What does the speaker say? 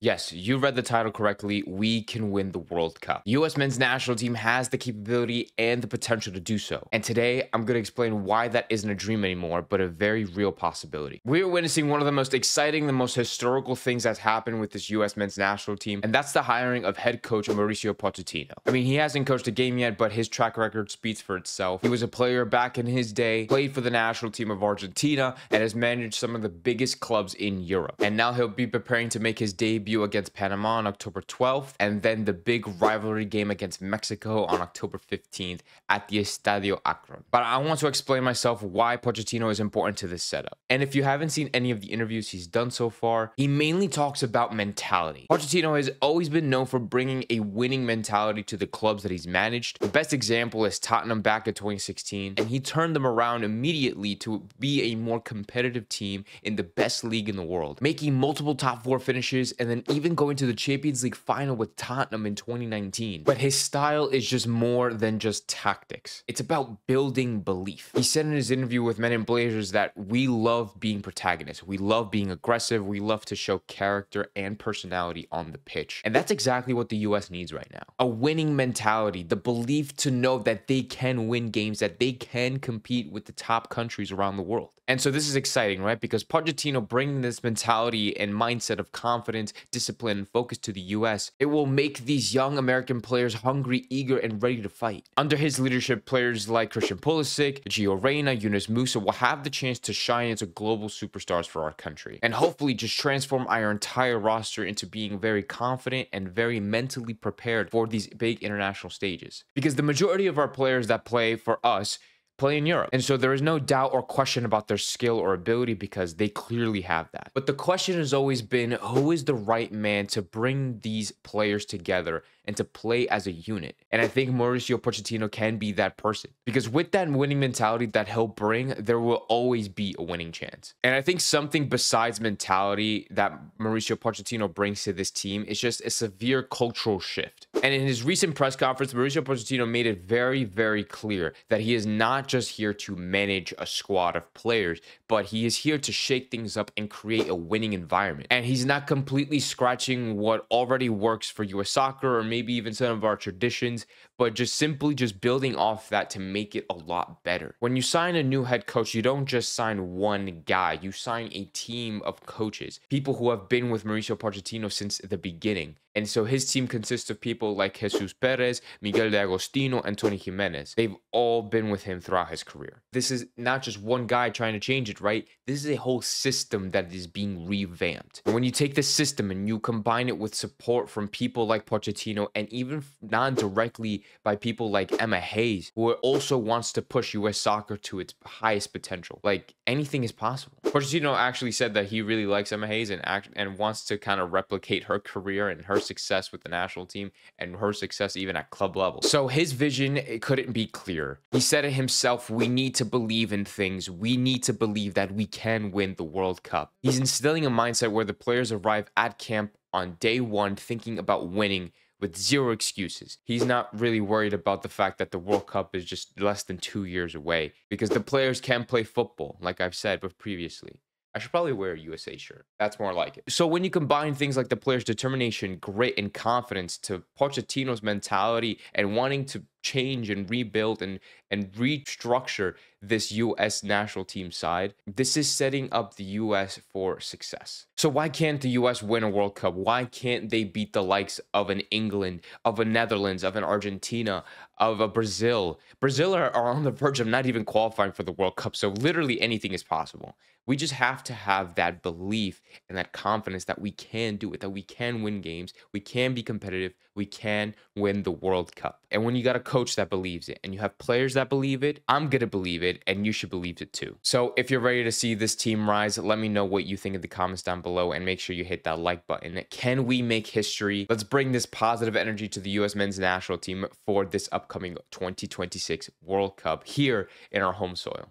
Yes, you read the title correctly. We can win the World Cup. The US men's national team has the capability and the potential to do so. And today, I'm going to explain why that isn't a dream anymore, but a very real possibility. We're witnessing one of the most exciting, the most historical things that's happened with this US men's national team, and that's the hiring of head coach Mauricio Pochettino. I mean, he hasn't coached a game yet, but his track record speaks for itself. He was a player back in his day, played for the national team of Argentina, and has managed some of the biggest clubs in Europe. And now he'll be preparing to make his debut against Panama on October 12th, and then the big rivalry game against Mexico on October 15th at the Estadio Akron. But I want to explain myself why Pochettino is important to this setup. And if you haven't seen any of the interviews he's done so far, he mainly talks about mentality. Pochettino has always been known for bringing a winning mentality to the clubs that he's managed. The best example is Tottenham back in 2016, and he turned them around immediately to be a more competitive team in the best league in the world, making multiple top four finishes and then even going to the Champions League final with Tottenham in 2019. But his style is just more than just tactics. It's about building belief. He said in his interview with Men in Blazers that we love being protagonists. We love being aggressive. We love to show character and personality on the pitch. And that's exactly what the US needs right now. A winning mentality, the belief to know that they can win games, that they can compete with the top countries around the world. And so this is exciting, right? Because Pochettino bringing this mentality and mindset of confidence, discipline, and focus to the US, it will make these young American players hungry, eager, and ready to fight. Under his leadership, players like Christian Pulisic, Gio Reyna, Yunus Musa will have the chance to shine into global superstars for our country. And hopefully just transform our entire roster into being very confident and very mentally prepared for these big international stages. Because the majority of our players that play for us play in Europe. And so there is no doubt or question about their skill or ability because they clearly have that. But the question has always been, who is the right man to bring these players together and to play as a unit? And I think Mauricio Pochettino can be that person, because with that winning mentality that he'll bring, there will always be a winning chance. And I think something besides mentality that Mauricio Pochettino brings to this team is just a severe cultural shift. And in his recent press conference, Mauricio Pochettino made it very, very clear that he is not just here to manage a squad of players, but he is here to shake things up and create a winning environment. And he's not completely scratching what already works for US soccer or maybe even some of our traditions, but just simply just building off that to make it a lot better. When you sign a new head coach, you don't just sign one guy, you sign a team of coaches, people who have been with Mauricio Pochettino since the beginning. And so his team consists of people like Jesus Perez, Miguel de Agostino, and Tony Jimenez. They've all been with him throughout his career. This is not just one guy trying to change it, right? This is a whole system that is being revamped. And when you take this system and you combine it with support from people like Pochettino and even non-directly by people like Emma Hayes, who also wants to push US soccer to its highest potential, like anything is possible. Pochettino actually said that he really likes Emma Hayes and wants to kind of replicate her career and her success with the national team and her success even at club level. So his vision, it couldn't be clearer. He said it himself, we need to believe in things. We need to believe that we can win the World Cup. He's instilling a mindset where the players arrive at camp on day one thinking about winning with zero excuses. He's not really worried about the fact that the World Cup is just less than 2 years away, because the players can play football, like I've said but previously. I should probably wear a USA shirt. That's more like it. So when you combine things like the players' determination, grit, and confidence to Pochettino's mentality and wanting to change and rebuild and restructure this US national team side, this is setting up the US for success. So why can't the US win a World Cup? Why can't they beat the likes of an England, of a Netherlands, of an Argentina, of a Brazil? Brazil are on the verge of not even qualifying for the World Cup, so literally anything is possible. We just have to have that belief and that confidence that we can do it, that we can win games, we can be competitive, we can win the World Cup. And when you got a coach that believes it and you have players that believe it, I'm going to believe it and you should believe it too. So if you're ready to see this team rise, let me know what you think in the comments down below and make sure you hit that like button. Can we make history? Let's bring this positive energy to the US men's national team for this upcoming 2026 World Cup here in our home soil.